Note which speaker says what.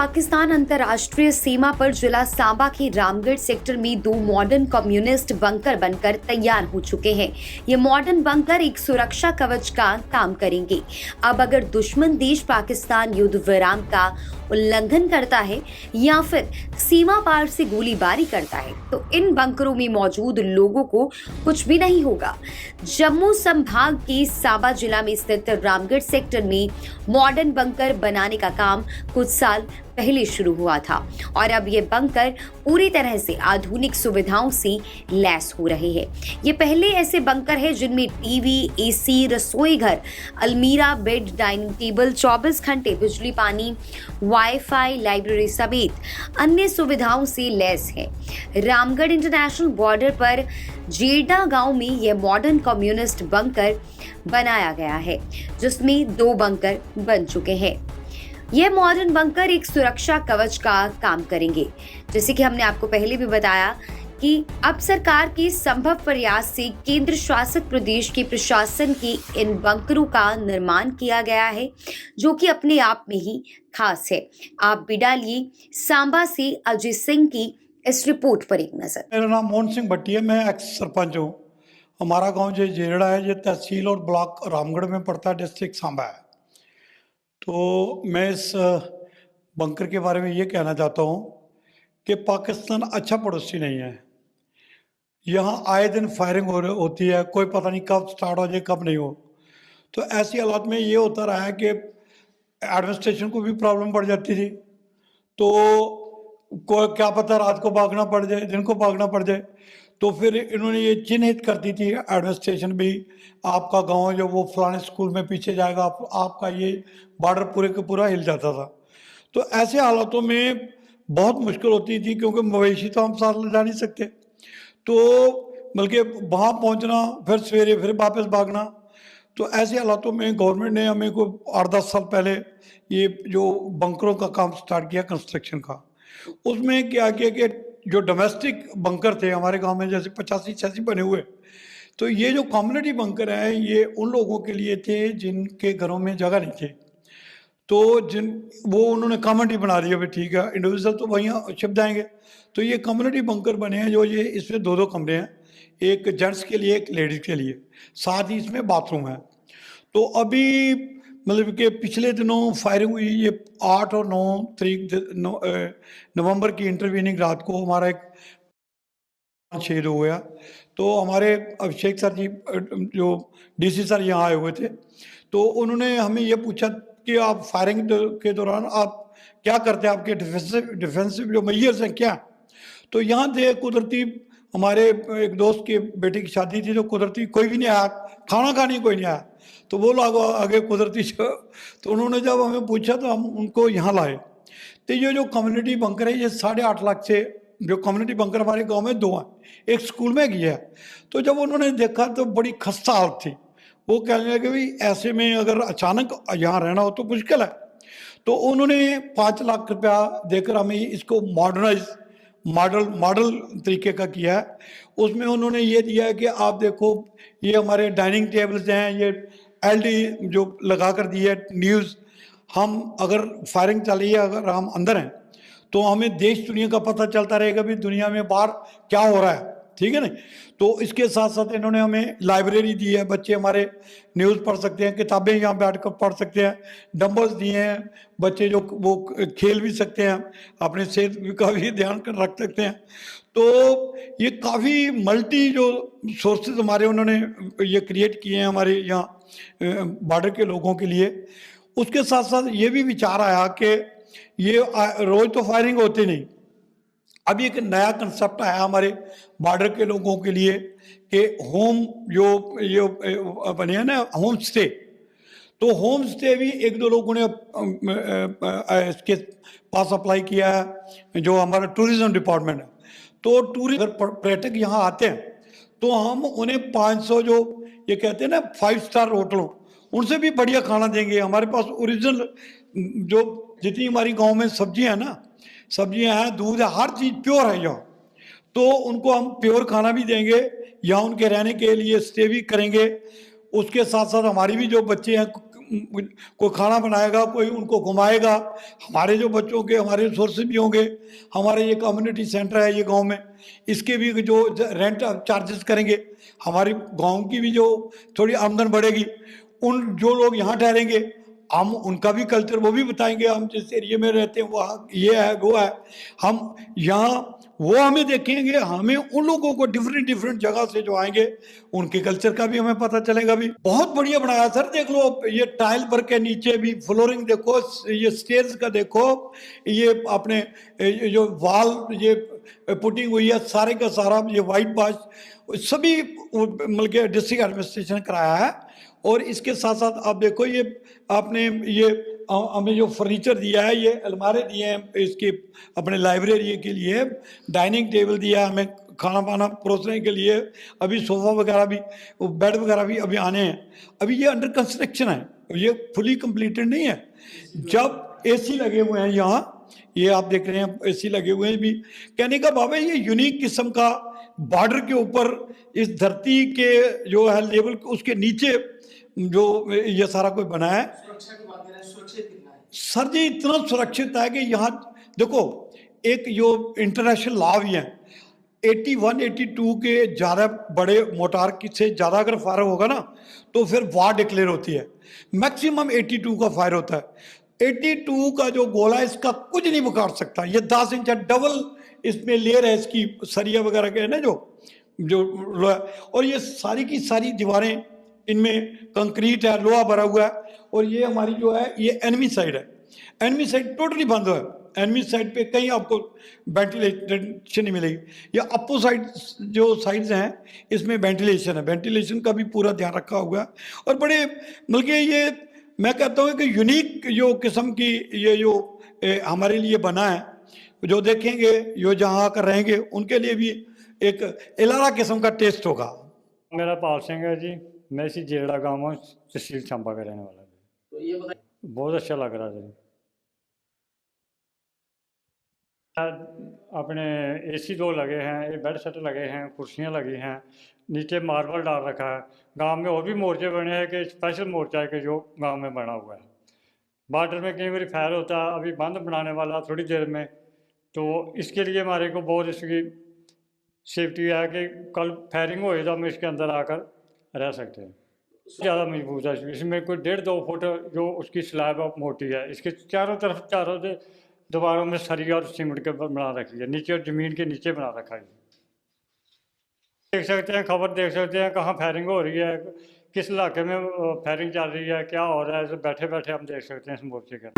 Speaker 1: पाकिस्तान अंतर्राष्ट्रीय सीमा पर जिला सांबा के रामगढ़ सेक्टर में 2 मॉडर्न कम्युनिस्ट बंकर बनकर तैयार हो चुके हैं। ये मॉडर्न बंकर एक सुरक्षा कवच का काम करेंगे। अब अगर दुश्मन देश पाकिस्तान युद्ध विराम का उल्लंघन करता है या फिर सीमा पार से गोलीबारी करता है तो इन बंकरों में मौजूद लोगों को कुछ भी नहीं होगा। जम्मू संभाग के सांबा जिला में स्थित रामगढ़ सेक्टर में मॉडर्न बंकर बनाने का काम कुछ साल पहले शुरू हुआ था और अब ये बंकर पूरी तरह से आधुनिक सुविधाओं से लैस हो रहे हैं। ये पहले ऐसे बंकर हैं जिनमें टीवी, एसी, रसोई घर, अलमीरा, बेड, डाइनिंग टेबल, 24 घंटे बिजली, पानी, वाईफाई, लाइब्रेरी समेत अन्य सुविधाओं से लैस है। रामगढ़ इंटरनेशनल बॉर्डर पर जेडा गांव में यह मॉडर्न कम्युनिस्ट बंकर बनाया गया है, जिसमें 2 बंकर बन चुके हैं। यह मॉडर्न बंकर एक सुरक्षा कवच का काम करेंगे। जैसे कि हमने आपको पहले भी बताया कि अब सरकार के संभव प्रयास से केंद्र शासित प्रदेश के प्रशासन के इन बंकरों का निर्माण किया गया है, जो कि अपने आप में ही खास है। आप भी डालिए सांबा से अजय सिंह की इस रिपोर्ट पर एक नजर।
Speaker 2: मेरा नाम मोहन सिंह भट्टी है, मैं एक्स सरपंच हूँ। हमारा गांव जो जेरड़ा है, ये तहसील और ब्लॉक रामगढ़ में पड़ता है, डिस्ट्रिक्ट सांबा है। तो मैं इस बंकर के बारे में ये कहना चाहता हूँ कि पाकिस्तान अच्छा पड़ोसी नहीं है। यहाँ आए दिन फायरिंग होती है, कोई पता नहीं कब स्टार्ट हो जाए कब नहीं हो। तो ऐसी हालात में ये होता रहा है कि एडमिनिस्ट्रेशन को भी प्रॉब्लम पड़ जाती थी। तो को क्या पता रात को भागना पड़ जाए, दिन को भागना पड़ जाए। तो फिर इन्होंने ये चिन्हित कर दी थी एडमिनिस्ट्रेशन भी, आपका गांव जो वो फलाने स्कूल में पीछे जाएगा, आपका ये बॉर्डर पूरे का पूरा हिल जाता था। तो ऐसे हालातों में बहुत मुश्किल होती थी, क्योंकि मवेशी तो हम साथ ले जा नहीं सकते। तो बल्कि वहाँ पहुँचना, फिर सवेरे फिर वापस भागना। तो ऐसे हालातों में गवर्नमेंट ने हमें को 8-10 साल पहले ये जो बंकरों का काम स्टार्ट किया कंस्ट्रक्शन का। उसमें क्या किया कि जो डोमेस्टिक बंकर थे हमारे गांव में, जैसे 85-86 बने हुए, तो ये जो कम्युनिटी बंकर हैं ये उन लोगों के लिए थे जिनके घरों में जगह नहीं थी। तो वो उन्होंने कम्युनिटी बना दिया, भाई ठीक है, इंडिविजुअल तो वहीं छिप जाएंगे। तो ये कम्युनिटी बंकर बने हैं, जो ये इसमें 2-2 कमरे हैं, एक जेंट्स के लिए, एक लेडीज़ के लिए, साथ ही इसमें बाथरूम है। तो अभी मतलब कि पिछले दिनों फायरिंग हुई, ये 8 और 9 तारीख नवंबर की इंटरवीनिंग रात को हमारा एक शहीद हो गया। तो हमारे अभिषेक सर जी जो डीसी सर यहाँ आए हुए थे, तो उन्होंने हमें ये पूछा कि आप फायरिंग के दौरान आप क्या करते हैं, आपके डिफेंसिव जो मेजर्स हैं क्या। तो यहाँ थे कुदरती, हमारे एक दोस्त के बेटे की शादी थी, तो कुदरती कोई भी नहीं आया, खाना खाने कोई नहीं आया। तो वो लोग आगे कुदरती, तो उन्होंने जब हमें पूछा तो हम उनको यहाँ लाए। तो ये जो कम्युनिटी बंकर है, ये 8.5 लाख से जो कम्युनिटी बंकर हमारे गांव में 2 हैं, एक स्कूल में किया है। तो जब उन्होंने देखा तो बड़ी खस्ता हालत थी। वो कहने लगे भाई ऐसे में अगर अचानक यहाँ रहना हो तो मुश्किल है। तो उन्होंने 5 लाख रुपया देकर हमें इसको मॉडल तरीके का किया है। उसमें उन्होंने ये दिया है कि आप देखो, ये हमारे डाइनिंग टेबल्स हैं, ये एलडी जो लगा कर दी है न्यूज़, हम अगर फायरिंग चल रही है, अगर हम अंदर हैं तो हमें देश दुनिया का पता चलता रहेगा भी दुनिया में बाहर क्या हो रहा है, ठीक है ना। तो इसके साथ साथ इन्होंने हमें लाइब्रेरी दी है, बच्चे हमारे न्यूज़ पढ़ सकते हैं, किताबें यहाँ बैठ कर पढ़ सकते हैं, डंबल्स दिए हैं, बच्चे जो वो खेल भी सकते हैं, अपने सेहत का भी ध्यान कर रख सकते हैं। तो ये काफ़ी मल्टी जो सोर्सेज हमारे उन्होंने ये क्रिएट किए हैं हमारे यहाँ बॉर्डर के लोगों के लिए। उसके साथ साथ ये भी विचार आया कि ये रोज़ तो फायरिंग होती नहीं, अभी एक नया कंसेप्ट आया हमारे बॉर्डर के लोगों के लिए कि होम जो ये बने हैं ना, होम स्टे। तो होम स्टे भी 1-2 लोगों ने इसके पास अप्लाई किया है, जो हमारा टूरिज्म डिपार्टमेंट है। तो अगर पर्यटक यहाँ आते हैं तो हम उन्हें 500 जो ये कहते हैं ना 5 स्टार होटलों, उनसे भी बढ़िया खाना देंगे। हमारे पास ओरिजिनल जो जितनी हमारी गांव में सब्जियां हैं ना, सब्जियां हैं, दूध है, हर चीज़ प्योर है यहाँ। तो उनको हम प्योर खाना भी देंगे, यहाँ उनके रहने के लिए स्टे भी करेंगे। उसके साथ साथ हमारी भी जो बच्चे हैं कोई खाना बनाएगा, कोई उनको घुमाएगा, हमारे जो बच्चों के हमारे सोर्सेज भी होंगे, हमारे ये कम्युनिटी सेंटर है ये गांव में, इसके भी जो रेंट चार्जेस करेंगे, हमारी गांव की भी जो थोड़ी आमदन बढ़ेगी, उन जो लोग यहाँ ठहरेंगे हम उनका भी कल्चर वो भी बताएंगे, हम जिस एरिया में रहते हैं वहाँ ये है वो है, हम यहाँ वो हमें देखेंगे, हमें उन लोगों को डिफरेंट डिफरेंट जगह से जो आएंगे उनके कल्चर का भी हमें पता चलेगा। भी बहुत बढ़िया बनाया सर, देख लो ये टाइल वर्क के नीचे भी फ्लोरिंग देखो, ये स्टेयर्स का देखो, ये अपने ये जो वॉल ये पुटिंग हुई है सारे का सारा, ये वाइट वॉश सभी मतलब डिस्ट्रिक्ट एडमिनिस्ट्रेशन कराया है। और इसके साथ साथ आप देखो ये आपने ये हमें जो फर्नीचर दिया है, ये अलमारे दिए हैं इसके अपने लाइब्रेरी के लिए, डाइनिंग टेबल दिया है हमें खाना पाना परोसने के लिए, अभी सोफ़ा वगैरह भी बेड वगैरह भी अभी आने हैं, अभी ये अंडर कंस्ट्रक्शन है, ये फुली कंप्लीटेड नहीं है। जब एसी लगे हुए हैं यहाँ, ये आप देख रहे हैं एसी लगे हुए हैं भी, कहने का भाव है ये यूनिक किस्म का बॉर्डर के ऊपर इस धरती के जो है लेवल उसके नीचे जो ये सारा कुछ बना है।
Speaker 3: सुरक्षा की बात करें, सुरक्षित कितना है?
Speaker 2: सर जी इतना सुरक्षित है कि यहाँ देखो एक जो इंटरनेशनल लॉ भी है 81 82 के ज़्यादा बड़े मोटार से ज़्यादा अगर फायर होगा ना तो फिर वार डिक्लेयर होती है, मैक्सिमम 82 का फायर होता है। 82 का जो गोला है इसका कुछ नहीं बिगाड़ सकता, ये 10 इंच डबल इसमें लेयर है इसकी सरिया वगैरह के ना जो और ये सारी की सारी दीवारें इनमें कंक्रीट है, लोहा भरा हुआ है। और ये हमारी जो है ये एनिमी साइड है, एनिमी साइड टोटली बंद है, एनिमी साइड पे कहीं आपको वेंटिलेशन नहीं मिलेगी। या अप्पो साइड जो साइड्स हैं इसमें वेंटिलेशन है, वेंटिलेशन का भी पूरा ध्यान रखा हुआ है। और बड़े बल्कि ये मैं कहता हूँ कि यूनिक जो किस्म की ये जो हमारे लिए बना है, जो देखेंगे जो जहाँ आकर रहेंगे उनके लिए भी एक इलारा किस्म का टेस्ट होगा।
Speaker 4: मेरा पाल सिंह है जी, मैं इसी जेड़ा गाँव में तहसील चंबा का रहने वाला हूँ।
Speaker 3: तो ये बताइए,
Speaker 4: बहुत अच्छा लग रहा है जी। अपने एसी 2 लगे हैं, बेड सेट लगे हैं, कुर्सियाँ लगी हैं, नीचे मार्बल डाल रखा है। गांव में और भी मोर्चे बने हैं कि स्पेशल मोर्चा है कि जो गांव में बना हुआ है। बॉर्डर में कई बार फायर होता है, अभी बंद बनाने वाला थोड़ी देर में, तो इसके लिए हमारे को बहुत इसकी सेफ्टी है कि कल फायरिंग हो तो हम इसके अंदर आकर रह सकते हैं। ज़्यादा मजबूत है, इसमें कोई 1.5-2 फुट जो उसकी स्लैब मोटी है, इसके चारों दीवारों में सरिया और सीमेंट के बना रखी है, नीचे और ज़मीन के नीचे बना रखा है। देख सकते हैं, खबर देख सकते हैं कहाँ फायरिंग हो रही है, किस इलाके में फायरिंग चल रही है, क्या हो रहा है, बैठे बैठे हम देख सकते हैं इस मोर्चे के।